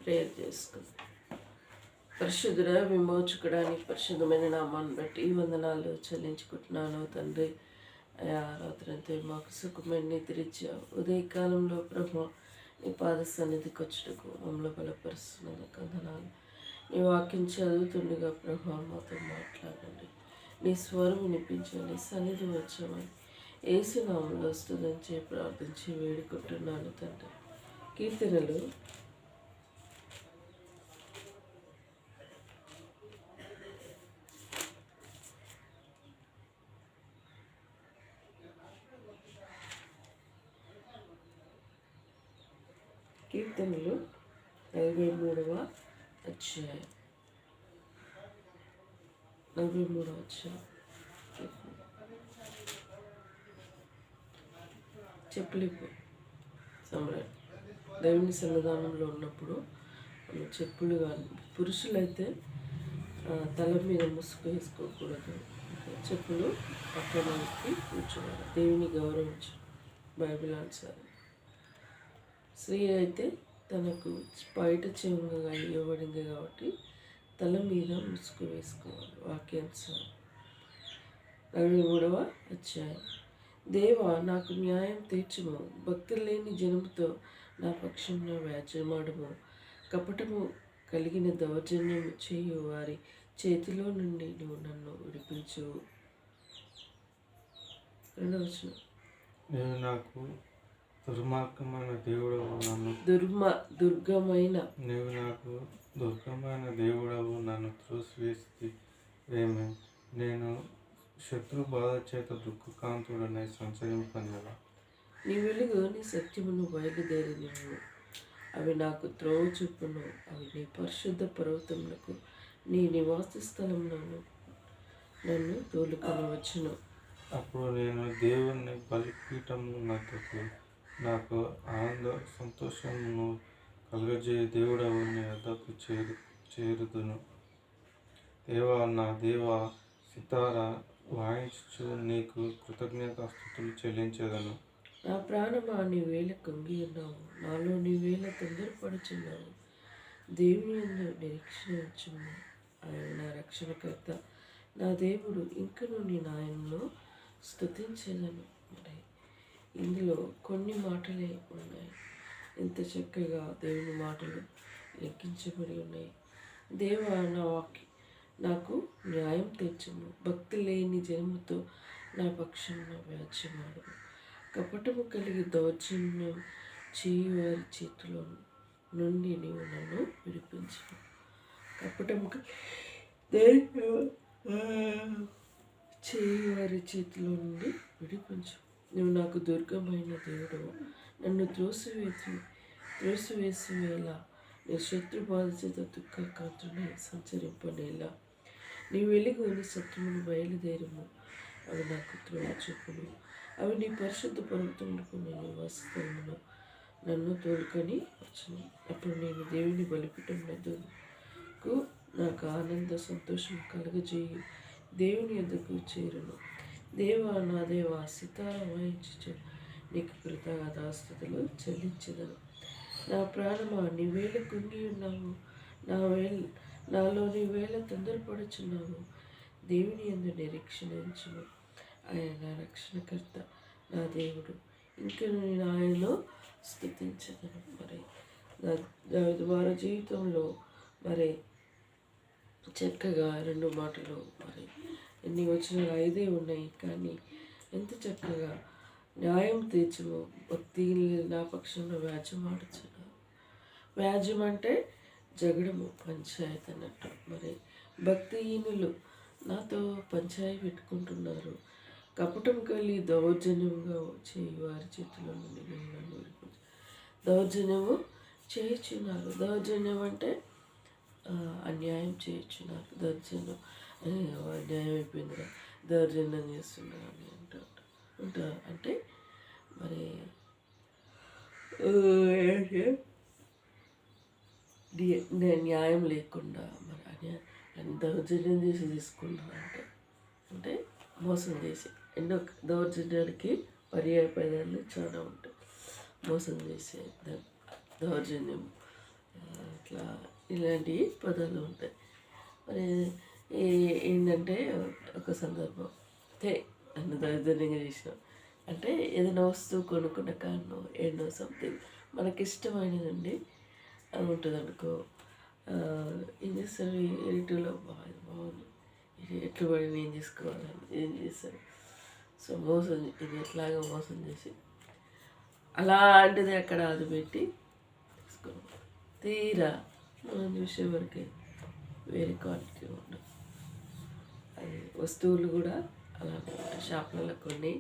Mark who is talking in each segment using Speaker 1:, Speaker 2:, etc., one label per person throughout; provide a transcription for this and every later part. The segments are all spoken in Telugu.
Speaker 1: ప్రేయర్ చేసుకుందాం. పరిశుద్ధుడ విమోచకుడానికి పరిశుద్ధమైన నామాన్ని బట్టి ఈ వందనాలు చెల్లించుకుంటున్నాను తండ్రి. అయా రాత్రంతే మాకు సుఖమైన నిద్రించావు. ఉదయకాలంలో ప్రభు నీ పాద సన్నిధికి వచ్చుటకు మమ్మల్ని బలపరుస్తున్నందుకు వందనాలు. నీ వాక్యం చదువుతుండగా ప్రభు మాతో మాట్లాడండి. నీ స్వరం వినిపించండి. సన్నిధి వచ్చామని ఏసునామంలో స్తుతించి ప్రార్థించి వేడుకుంటున్నాను తండ్రి. కీర్తనలు 43వ అధ్యాయం 43వ అధ్యాయం. చెప్పులిప్పు సమ్రాట్ దేవుని సన్నిధానంలో ఉన్నప్పుడు చెప్పులు కానీ పురుషులైతే తల మీద ముసుగు వేసుకోకూడదు. చెప్పులు పక్కనకి కూర్చోవాలి. దేవుని గౌరవించు బైబిల్ అనుసారం. స్త్రీ అయితే తనకు బయట చెవుగా ఇవ్వబడింది కాబట్టి తల మీద ముసుగు వేసుకోవాలి. వాక్యానుసారం. 43వ అధ్యాయం. దేవా నాకు న్యాయం తీర్చుము, భక్తి లేని జనముతో నా పక్షంలో వ్యాజ్యమాడము. కపటము కలిగిన దౌర్జన్యము చేయు వారి చేతిలో నుండి నువ్వు నన్ను విడిపించు. 2వ వచనం.
Speaker 2: నేను నాకు దుర్మార్గమైన దేవుడవు నన్ను నీవు నాకు దుర్గమైన దేవుడవు నన్ను త్రోసివేసివేమి. నేను శత్రు బాధ చేత దుఃఖకాంతుడనై సంచరింపనేలా.
Speaker 1: నీ వెలుగు నీ సత్యమును బయలుదేరి నిన్ను అవి నాకు త్రోవ చూపును. అవి నీ పరిశుద్ధ పర్వతములకు నీ నివాస స్థలంలోను నన్ను తోలుకొనవచ్చును.
Speaker 2: అప్పుడు నేను దేవుని బలిపీఠమును నాకు ఆనంద సంతోషమును కలుగజేయ దేవుడవు నీ వద్దకు చేరుదును. దేవా నా దేవా, సితార వాయించు నీకు కృతజ్ఞతాస్తుతులు చెల్లించేదను.
Speaker 1: నా ప్రాణమా నీ వేళ కుంగి ఉన్నావు, నాలో నీ వేళ తొందరపడుచున్నావు. దేవుని యందు నిరీక్షణ ఉంచుము. ఆయన నా రక్షణకర్త, నా దేవుడు. ఇంకను నేను ఆయనను స్తుతించేదను. మరి ఇందులో కొన్ని మాటలే ఉన్నాయి. ఎంత చక్కగా దేవుని మాటలు లెక్కించబడి ఉన్నాయి. దేవా నాకు న్యాయం తెచ్చుము, భక్తి లేని జన్మతో నా పక్షంలో వ్యాజ్యమాడు. కపటము కలిగి దౌర్జన్యం చేయు వారి చేతిలో నుండి నీవు నన్ను విడిపించు. కపటము చేయు వారి చేతిలో నుండి విడిపించు. నువ్వు నాకు దుర్గమైన దేవుడు. నన్ను త్రోసివేసివేలా నీ శత్రు బాధ చేత దుఃఖకాంతుని సంచరింపనేలా. నీ వెలుగు నీ సత్యమును బయలుదేరము. అవి నాకు త్రోవ చూపును. అవి నీ పరిశుద్ధ పర్వతములకు నీ నివాసస్థలమును నన్ను తోలుకొని వచ్చును. అప్పుడు నేను దేవుని బలిపీఠమునకు నాకు ఆనంద సంతోషం కలుగజేయి దేవుని యొద్దకు చేరును. దేవా నా దేవా, సితార వాయించు నీకు కృతజ్ఞతాస్తుతులు చెల్లించెదను. నా ప్రాణమా నీ వేళ కుంగి ఉన్నావు, నాలో నీ వేళ తొందరపడుచున్నావు. దేవుని యందు నిరీక్షణ ఉంచుము. ఆయన నా రక్షణకర్త, నా దేవుడు. ఇంకా నేను ఆయనలో స్తుతించదను. మరి వారి జీవితంలో మరి చక్కగా 2 మాటలు, మరి ఎన్ని వచనాలు 5 ఉన్నాయి, కానీ ఎంత చక్కగా న్యాయం తీర్చుము, భక్తి నా పక్షంలో వ్యాజ్యం ఆడుచున్నావు. వ్యాజ్యం అంటే జగడము, పంచాయతీ అన్నట్టు. మరి భక్తిహీనులు నాతో పంచాయతీ పెట్టుకుంటున్నారు. కపటం కలిగి దౌర్జన్యంగా చేయి వారి చేతిలో నుండి నన్ను విడిపించు. దౌర్జన్యము చేయుచున్నారు. దౌర్జన్యం అంటే అన్యాయం చేయుచున్నారు. దౌర్జన్యం అన్యాయం అయిపోయిందిరా, దౌర్జన్యం చేస్తున్నారు అని ఉంటారు. అంటే మరి న్యాయం లేకుండా మరి దౌర్జన్యం చేసి తీసుకున్నారు. అంటే మోసం చేసి. ఎన్నో దౌర్జన్యానికి పర్యాయ పదాలు చాలా ఉంటాయి. మోసం చేసే దౌర్జన్యం, అట్లా ఇలాంటి పదాలు ఉంటాయి. మరి ఏంటంటే ఒక సందర్భం అన్న దౌర్జన్యంగా చేసినాం అంటే ఏదైనా వస్తువు కొనుక్కున్న కారణం ఎన్నో సంథింగ్ మనకి ఇష్టమైనదండి అని ఉంటుంది అనుకో. ఏం చేస్తారు ఎడిటివ్లో బాగుంది ఇది ఎట్లా పడి నేను చేసుకోవాలని ఏం చేస్తారు. సో మోసం ఇది ఎట్లాగా మోసం చేసి అలాంటిది అక్కడ అది పెట్టి తీసుకున్నాం. తీరా మనం చూసే వరకు వేరే క్వాలిటీ ఉండదు. అది వస్తువులు కూడా అలాంటి షాపులలో కొన్ని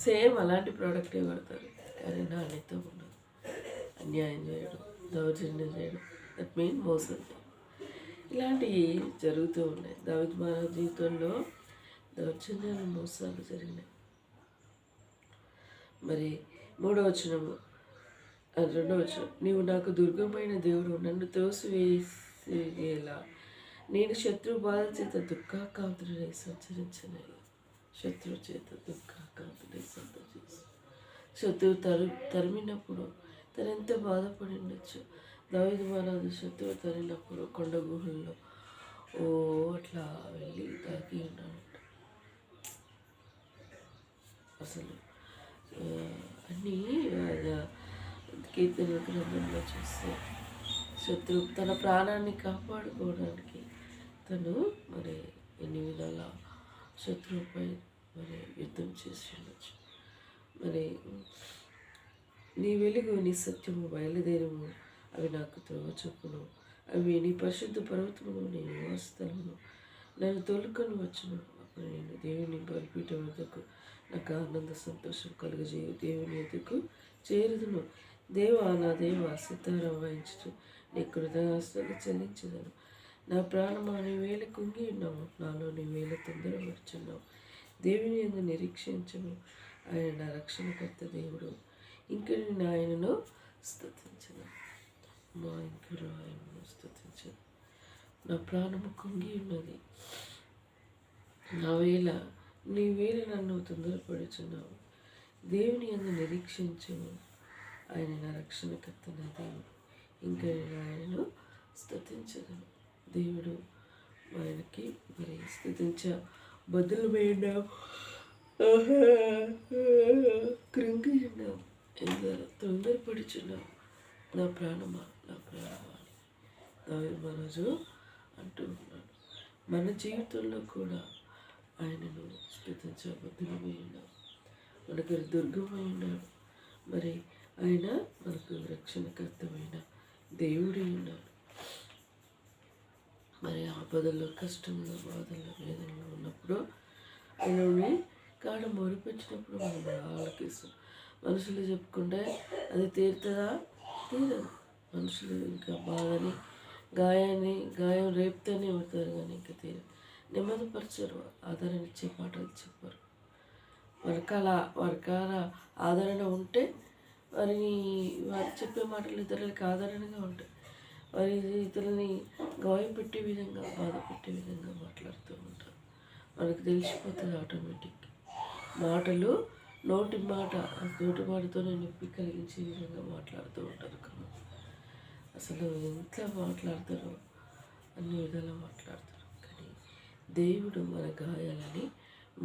Speaker 1: సేమ్ అలాంటి ప్రోడక్టే పడతారు కానీ నాణ్యత ఉండదు. అన్యాయం చేయడం, దౌర్జన్యం చేయడం, దట్ మీన్ మోసం చేయడం, ఇలాంటివి జరుగుతూ ఉన్నాయి. దావీదు మహారాజు జీవితంలో దౌర్జన్యాలు, మోసాలు జరిగినాయి. మరి 3వ వచనము, 2వ వచనం, నీవు నాకు దుర్గమైన దేవుడు, నన్ను తోసివేసేలా నేను శత్రువు బాధ చేత దుఃఖాకాంతుడై సంచరించలేదు. శత్రువు చేత దుఃఖాకాంతుడై సంతోషించు. శత్రువు తరిమినప్పుడు తను ఎంత బాధపడి ఉండొచ్చు. దావీదు మహారాజు శత్రువు తరిమినప్పుడు కొండ గుహల్లో అట్లా వెళ్ళి తాకి ఉన్నాడు. అసలు అన్నీ కీర్తన గ్రంథంలో చూస్తే శత్రువు తన ప్రాణాన్ని కాపాడుకోవడానికి తను మరి ఎన్ని విధాల శత్రువుపై మరి యుద్ధం చేసి ఉండొచ్చు. మరి నీ వెలుగు, నీ సత్యము బయలుదేరము, అవి నాకు త్రోవ చూపును. అవి నీ పరిశుద్ధ పర్వతమును, నీ నివాసస్థలమును నన్ను తోలుకొని వచ్చును. అప్పుడు నేను దేవుని బలిపీఠం వద్దకు నాకు ఆనంద సంతోషం కలుగజేయు దేవుని ఎదుకు చేరుదును. దేవా నా దేవా సితారా వాయించుచు నీ కృతజ్ఞతలు చెల్లించదను. నా ప్రాణమా నీ వేళ కుంగి ఉన్నాము, నాలో నీ వేళ తొందరపడుచున్నావు. దేవుని యందు నిరీక్షించము, ఆయన నా రక్షణకర్త దేవుడు. ఇంక నేను ఆయనను స్తుతించను, మా ఇంకరు ఆయనను స్తుతించను. నా ప్రాణము కుంగి ఉన్నది, నా వేళ నీ వేళ నన్ను తొందరపడుచున్నావు. దేవుని యందు నిరీక్షించము, ఆయన నా రక్షణకర్త నా దేవుడు. ఇంకా నేను ఆయనను స్తుతించదను. దేవుడు ఆయనకి మరి స్తుతించ బదులు వేయడం కృంగి ఉన్నాం, తొందరపడుచున్నాం. నా ప్రాణమా నా ప్రాణమా అని దావీదు మహారాజు అంటూ ఉన్నాడు. మన జీవితంలో కూడా ఆయనను స్తుతించ బదులమై ఉన్నాం. మనకు దుర్గమై ఉన్నాడు. మరి ఆయన మనకు రక్షణకర్తమైన దేవుడే ఉన్నాడు. మరి ఆపదల్లో, కష్టంలో, బాధల్లో, వేదనలో ఉన్నప్పుడు ఆయనని కాడ మొరిపించినప్పుడు మనం ఆలకిస్తాం. మనుషులు చెప్పుకుంటే అది తీరుతుందా? తీరదు. మనుషులు ఇంకా బాధని, గాయం రేపుతూనే అవుతారు కానీ ఇంకా తీరదు. నెమ్మదిపరచరు, ఆదరణ ఇచ్చే మాటలు చెప్పరు. వారికి ఆదరణ ఉంటే వారు చెప్పే మాటలు ఇతరులకి ఆదరణగా ఉంటాయి. వారి ఇతరులని గాయపెట్టే విధంగా, బాధ పెట్టే విధంగా మాట్లాడుతూ ఉంటారు. మనకు తెలిసిపోతుంది ఆటోమేటిక్. మాటలు నోటి మాటతోనే నొప్పి కలిగించే విధంగా మాట్లాడుతూ ఉంటారు. కానీ అసలు ఎంత మాట్లాడతారో అన్ని విధాలా మాట్లాడతారు. కానీ దేవుడు మన గాయాలని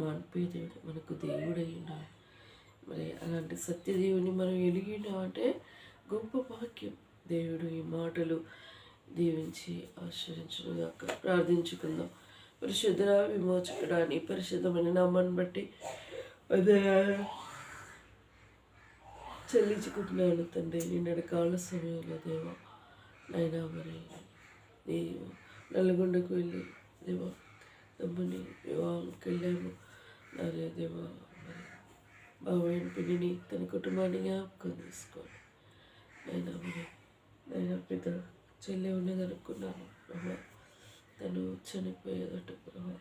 Speaker 1: మాన్పే దేవుడు, మనకు దేవుడై ఉన్నాడు. మరి అలాంటి సత్యదేవుని మనం ఎలిగినామంటే గొప్ప భాగ్యం. దేవుడు ఈ మాటలు దీవించి ఆశ్రయించుగాక. ప్రార్థించుకుందాం. పరిశుద్ధ విమోచకుడాన్ని పరిశుద్ధమైన నామాన్ని బట్టి అదే చెల్లించుకుంటున్నాను తండ్రి. నిన్నటి కాల సమయంలో దేవా నైనా మరి నీ నల్గొండకు వెళ్ళి దేవా తమ్ముని వివాహానికి వెళ్ళాము. నాదే దేవా మరి బాబాయిని పిల్లిని తన కుటుంబాన్ని జ్ఞాపకం తీసుకోండి. నైనా పెద్ద చెల్లె ఉన్నది అనుకున్నాను ప్రభా, తను చనిపోయేదట ప్రభా.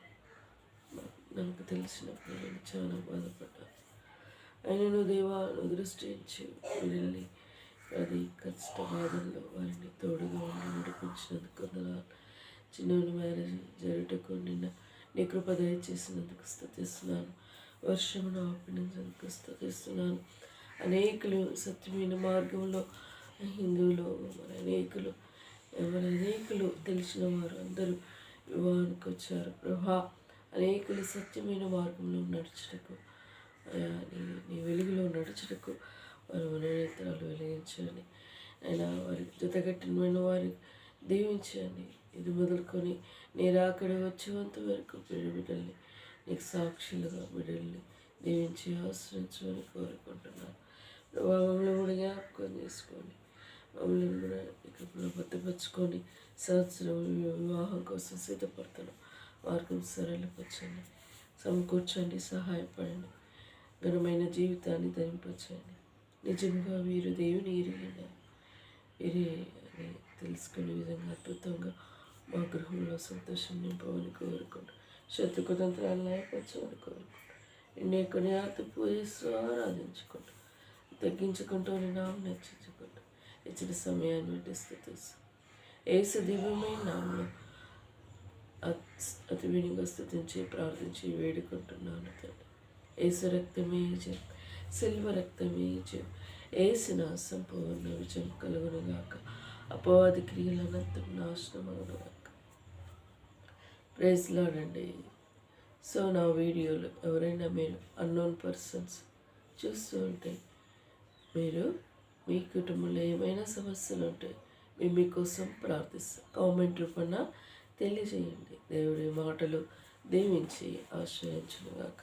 Speaker 1: నాకు తెలిసినప్పుడు నేను చాలా బాధపడ్డాను. ఆయనను దేవా దృష్టించి పిల్లల్ని అది కష్ట బాధల్లో వారిని తోడుగా ఉండి నడిపించినందుకు వందనాలు. చిన్న మ్యారేజ్ జరుగుటకు నిన్న నీ కృప దయచేసినందుకు స్తుతిస్తున్నాను. వర్షమును ఆపినందుకు స్తుతిస్తున్నాను. అనేకులు సత్యమైన మార్గంలో హిందువులు మరి అనేకులు తెలిసిన వారు అందరూ వివాహానికి వచ్చారు ప్రభా. అనేకులు సత్యమైన మార్గంలో నడుచుటకు నీ వెలుగులో నడుచుటకు వారు మననేత్రాలు వెలిగించండి. అయినా వారి జతగట్టిన వారి దీవించండి. ఇది మొదలుకొని నేను అక్కడ వచ్చేంత వరకు బిడ్డల్ని నీకు సాక్షులుగా బిడ్డల్ని దీవించి ఆశ్రయించమని కోరుకుంటున్నాను. మమ్మల్ని కూడా జ్ఞాపకం చేసుకోండి. మమ్మల్ని కూడా ఇక్కడ భద్రపరచుకొని సంవత్సరం వివాహం కోసం సిద్ధపడుతున్నాం. మార్గం సరళపరచండి, సమకూర్చండి, సహాయపడండి. ఘనమైన జీవితాన్ని ధరింపచేయండి. నిజంగా వీరు దేవుని ఎరిగిన వీరే అని తెలుసుకునే విధంగా అద్భుతంగా మా గృహంలో సంతోషం నింపమని కోరుకుంటూ శత్రు కుతంత్రాలు న్యాయపరచమని కోరుకుంటూ నిన్నే కొనియాడుతూ పూజిస్తూ ఆరాధించుకుంటూ తగ్గించుకుంటూ నామం నచ్చించుకుంటూ ఇచ్చిన సమయాన్ని బట్టి స్తుతిస్తూ యేసు దివ్యమైన నామములో అతి వినిగా స్తుతించి ప్రార్థించి వేడుకుంటున్నాను తండ్రి. యేసు రక్తమే జయం, సిల్వ రక్తమే జయం. యేసు నా సంపూర్ణ విజయం కలుగునుగాక. అపవాది క్రియలనంతం నాశనం అవునుగాక. ప్రైజ్ లార్డ్ అండి. సో నా వీడియోలు ఎవరైనా మీరు అన్నోన్ పర్సన్స్ చూస్తూ ఉంటే మీరు మీ కుటుంబంలో ఏమైనా సమస్యలు ఉంటే మేము మీకోసం ప్రార్థిస్తాం. కామెంట్ రూపంలో తెలియజేయండి. దేవుడి మాటలు దీవించి ఆశ్రయించునుగాక.